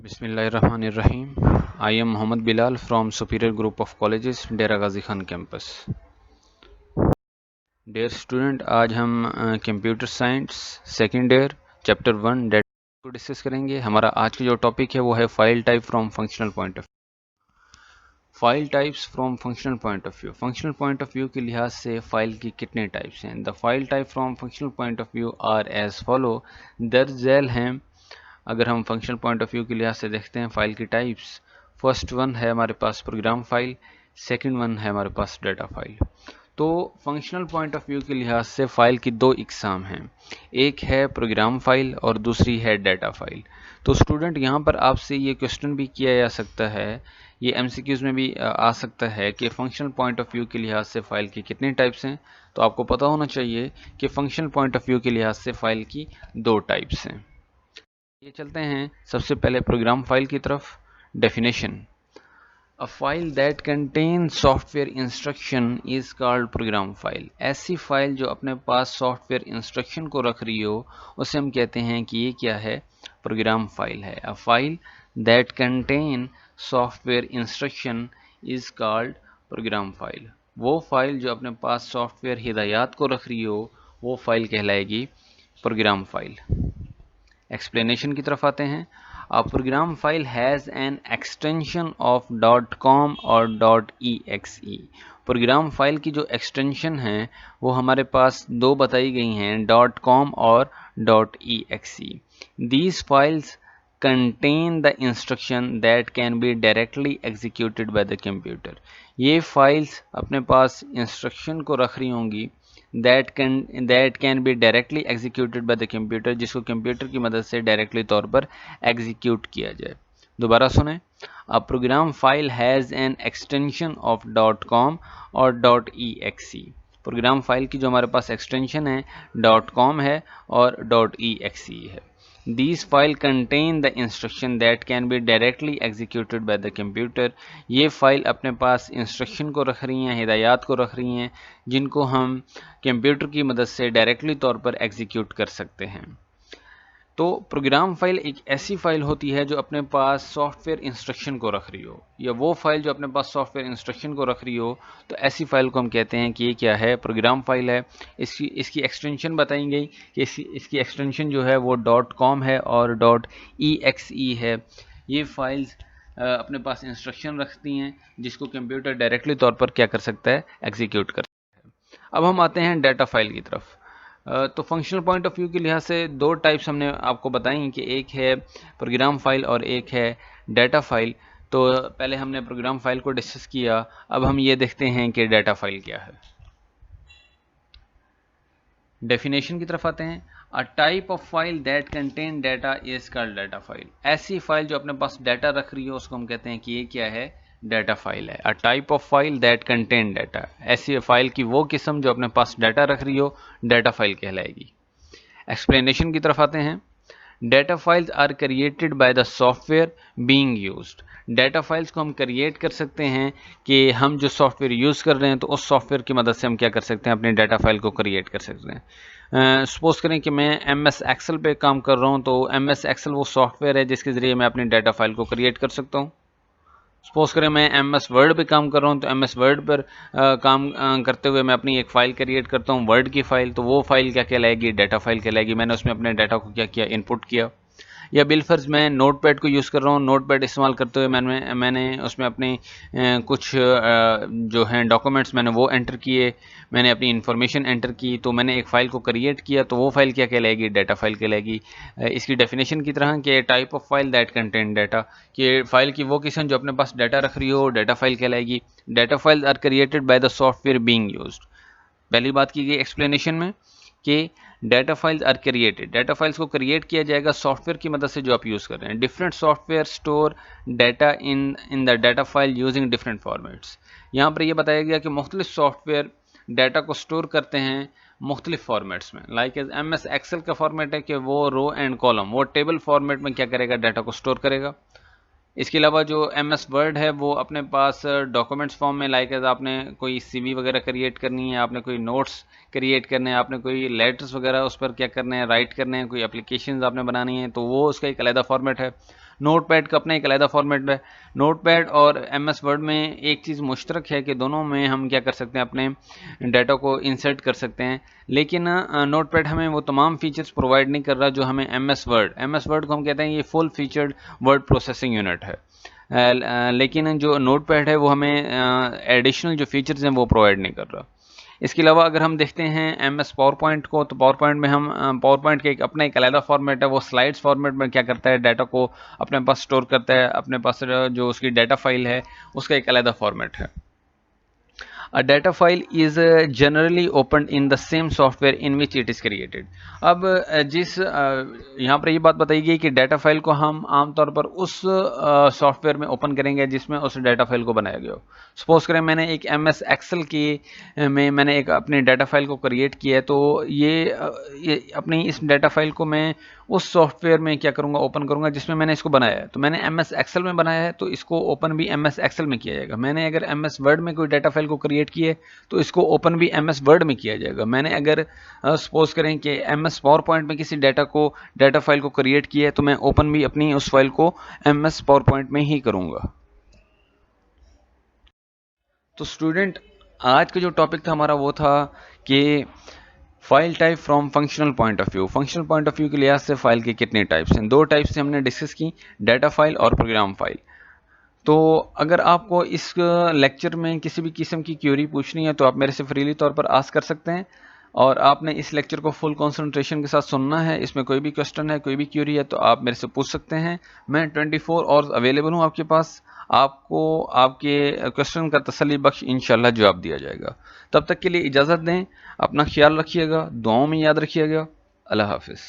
Bismillahirrahmanirrahim. I am Mohammad Bilal from Superior Group of Colleges, Dera Ghazi Khan Campus. Dear student, आज हम computer science second year chapter 1 data को discuss करेंगे। हमारा आज का जो टॉपिक है वो है file type from functional point of view. File types from functional point of view. Functional point of view के लिहाज से फाइल की कितने टाइप्स हैं? The file type from functional point of view are as follow. दर्ज झैल हैं। अगर हम फंक्शनल पॉइंट ऑफ व्यू के लिहाज से देखते हैं फाइल की टाइप्स, फर्स्ट वन है हमारे पास प्रोग्राम फाइल, सेकंड वन है हमारे पास डाटा फाइल। तो फंक्शनल पॉइंट ऑफ व्यू के लिहाज से फाइल की दो इकसाम हैं, एक है प्रोग्राम फाइल और दूसरी है डाटा फाइल। तो स्टूडेंट यहाँ पर आपसे ये क्वेश्चन भी किया जा सकता है, ये एमसीक्यूज में भी आ सकता है कि फंक्शनल पॉइंट ऑफ व्यू के लिहाज से फाइल की कितने टाइप्स हैं। तो आपको पता होना चाहिए कि फंक्शनल पॉइंट ऑफ व्यू के लिहाज से फाइल की दो टाइप्स हैं। ये चलते हैं सबसे पहले प्रोग्राम फाइल की तरफ। Definition: a file that contain software instruction is called program file. ऐसी फाइल जो अपने पास सॉफ्टवेयर इंस्ट्रक्शन को रख रही हो उसे हम कहते हैं कि ये क्या है? प्रोग्राम फाइल है। A file that contain software instruction is called program file. वो फाइल जो अपने पास सॉफ्टवेयर हिदायत को रख रही हो वो फाइल कहलाएगी प्रोग्राम फाइल। एक्सप्लेनेशन की तरफ आते हैं। A program file has an extension of .com और .exe। प्रोग्राम फाइल की जो एक्सटेंशन है वो हमारे पास दो बताई गई हैं, .com और .exe। These files contain the instruction that can be directly executed by the computer। ये फाइल्स अपने पास इंस्ट्रक्शन को रख रही होंगी that can be directly executed by the computer, जिसको कंप्यूटर की मदद से डायरेक्टली तौर पर एग्जीक्यूट किया जाए। दोबारा सुने। A program file has an extension of .com और .exe। प्रोग्राम फाइल की जो हमारे पास एक्सटेंशन है .com है और .exe है। These files contain the instruction that can be directly executed by the computer। ये फाइल अपने पास इंस्ट्रक्शन को रख रही हैं, हिदायत को रख रही हैं, जिनको हम कंप्यूटर की मदद से डायरेक्टली तौर पर एग्जीक्यूट कर सकते हैं। तो प्रोग्राम फाइल एक ऐसी फाइल होती है जो अपने पास सॉफ्टवेयर इंस्ट्रक्शन को रख रही हो, या वो फाइल जो अपने पास सॉफ्टवेयर इंस्ट्रक्शन को रख रही हो, तो ऐसी फाइल को हम कहते हैं कि ये क्या है? प्रोग्राम फाइल है। इसकी एक्सटेंशन बताई गई कि इसकी एक्सटेंशन जो है वो .com है और .exe है। ये फाइल्स अपने पास इंस्ट्रक्शन रखती हैं जिसको कंप्यूटर डायरेक्टली तौर पर क्या कर सकता है? एग्जीक्यूट कर सकता है। अब हम आते हैं डाटा फाइल की तरफ। तो फंक्शनल पॉइंट ऑफ व्यू के लिहाज से दो टाइप्स हमने आपको बताई कि एक है प्रोग्राम फाइल और एक है डाटा फाइल। तो पहले हमने प्रोग्राम फाइल को डिस्कस किया, अब हम ये देखते हैं कि डाटा फाइल क्या है। डेफिनेशन की तरफ आते हैं। A type of file that contain data is called data file. ऐसी फाइल जो अपने पास डाटा रख रही हो उसको हम कहते हैं कि ये क्या है? डाटा फाइल है। A type of file that contain data, ऐसी फाइल की वो किस्म जो अपने पास डाटा रख रही हो डाटा फाइल कहलाएगी। एक्सप्लेनेशन की तरफ आते हैं। Data files are created by the software being used. Data files को हम क्रिएट कर सकते हैं कि हम जो सॉफ्टवेयर यूज़ कर रहे हैं तो उस सॉफ्टवेयर की मदद से हम क्या कर सकते हैं? अपने डाटा फाइल को क्रिएट कर सकते हैं। सपोज करें कि मैं MS एक्सेल पे काम कर रहा हूँ, तो MS एक्सेल वो सॉफ्टवेयर है जिसके ज़रिए मैं अपनी डाटा फाइल को क्रिएट कर सकता हूँ। सपोज करें मैं MS वर्ड पे काम कर रहा हूँ, तो MS वर्ड पर काम करते हुए मैं अपनी एक फ़ाइल क्रिएट करता हूँ, वर्ड की फ़ाइल। तो वो फाइल क्या कहलाएगी? डाटा फाइल कहलाएगी। मैंने उसमें अपने डाटा को क्या किया? इनपुट किया। या बिलफर्ज मैं नोट पैड को यूज़ कर रहा हूँ, नोट पैड इस्तेमाल करते हुए मैंने उसमें अपने कुछ जो हैं डॉक्यूमेंट्स मैंने वो एंटर किए, मैंने अपनी इन्फॉर्मेशन एंटर की, तो मैंने एक फ़ाइल को क्रिएट किया, तो वो फाइल क्या कहलाएगी? डाटा फाइल कहलाएगी। इसकी डेफिनेशन की तरह कि type of file that contain data, कि फाइल की वो किस्म जो अपने पास डाटा रख रही हो डाटा फाइल कहलाएगी। Data files are created by the software being used. पहली बात की गई एक्सप्लेनेशन में कि data files are created, data files को क्रिएट किया जाएगा सॉफ्टवेयर की मदद से जो आप यूज़ कर रहे हैं। Different software store data in the data file using different formats. यहाँ पर यह बताया गया कि मुख्तलिफ सॉफ्टवेयर डाटा को स्टोर करते हैं मुख्तलिफ फॉर्मेट्स में। लाइक MS एक्सेल का फॉर्मेट है कि वो रो एंड कॉलम, वो टेबल फॉर्मेट में क्या करेगा? डाटा को स्टोर करेगा। इसके अलावा जो MS वर्ड है वो अपने पास डॉक्यूमेंट्स फॉर्म में, लाइक आपने कोई CV वगैरह क्रिएट करनी है, आपने कोई नोट्स क्रिएट करने हैं, आपने कोई लेटर्स वगैरह उस पर क्या करने हैं? राइट करने हैं, कोई एप्लीकेशंस आपने बनानी है, तो वो उसका एक अलग फॉर्मेट है। نوٹ پیڈ کا اپنا ایک علیحدہ فارمیٹ ہے. نوٹ پیڈ اور ایم ایس ورڈ میں ایک چیز مشترک ہے کہ دونوں میں ہم کیا کر سکتے ہیں, اپنے ڈیٹا کو انسرٹ کر سکتے ہیں, لیکن نوٹ پیڈ ہمیں وہ تمام فیچرز پرووائڈ نہیں کر رہا جو ہمیں ایم ایس ورڈ کو ہم کہتے ہیں یہ فل فیچرڈ ورڈ پروسیسنگ یونٹ ہے, لیکن جو نوٹ پیڈ ہے وہ ہمیں ایڈیشنل جو فیچرز ہیں وہ پرووائڈ نہیں کر رہا. اس کے علاوہ اگر ہم دیکھتے ہیں ایم ایس پاور پوائنٹ کو, تو پاور پوائنٹ میں ہم پاور پوائنٹ کے اپنا ایک علیحدہ فارمیٹ ہے, وہ سلائڈس فارمیٹ میں کیا کرتا ہے, ڈیٹا کو اپنے پاس سٹور کرتا ہے, اپنے پاس جو اس کی ڈیٹا فائل ہے اس کا ایک علیحدہ فارمیٹ ہے. A data file is generally opened in the same software in which it is created. اب یہاں پر یہ بات بتائی گئی کہ ڈیٹا فائل کو ہم عام طور پر اس سافٹ ویئر میں اوپن کریں گے جس میں اس ڈیٹا فائل کو بنایا گیا ہو. سپوز کریں میں نے ایک ایم ایس ایکسل کی میں نے ایک اپنی ڈیٹا فائل کو کریٹ کیا ہے, تو یہ اپنی اس ڈیٹا فائل کو میں اس سافٹ ویئر میں کیا کروں گا, اوپن کروں گا جس میں نے اس کو بنایا ہے. تو میں نے ایم ایس ایکسل میں بنایا ہے تو اس کو اوپن بھی ایم ایس ایکسل میں کیا جائے گا. میں نے اگر ایم ایس ورڈ میں کوئی ڈیٹا فائل کو کریٹ کی ہے تو اس کو اوپن بھی ایم ایس ورڈ میں کیا جائے گا. میں نے اگر سپوز کریں کہ ایم ایس پاور پوائنٹ میں کسی ڈیٹا فائل کو کریٹ کیا ہے تو میں اوپن بھی اپنی اس فائل کو ایم ایس پاور پوائنٹ میں ہی کروں گا. تو اسٹوڈنٹ آج کا جو ٹاپک تھا ہمارا وہ تھا کہ file type from functional point of view. Functional point of view کے لحاظ سے فائل کے کتنے ٹائپس ہیں, 2 ٹائپس سے ہم نے ڈسکس کی, ڈیٹا فائل اور پروگرام فائل. تو اگر آپ کو اس لیکچر میں کسی بھی قسم کی کیوری پوچھنی ہے تو آپ میرے سے فریلی طور پر آسک کر سکتے ہیں, اور آپ نے اس لیکچر کو فل کنسنٹریشن کے ساتھ سننا ہے. اس میں کوئی بھی کوسچن ہے, کوئی بھی کیوری ہے تو آپ میرے سے پوچھ سکتے ہیں. میں 24 آورز اویلیبل ہوں آپ کے پاس. آپ کو آپ کے کوسچن کا تسلی بخش انشاءاللہ جواب دیا جائے گا. تب تک کے لیے اجازت دیں, اپنا خیال رکھیے گا, دعاؤں میں یاد رکھیے گا. اللہ حافظ.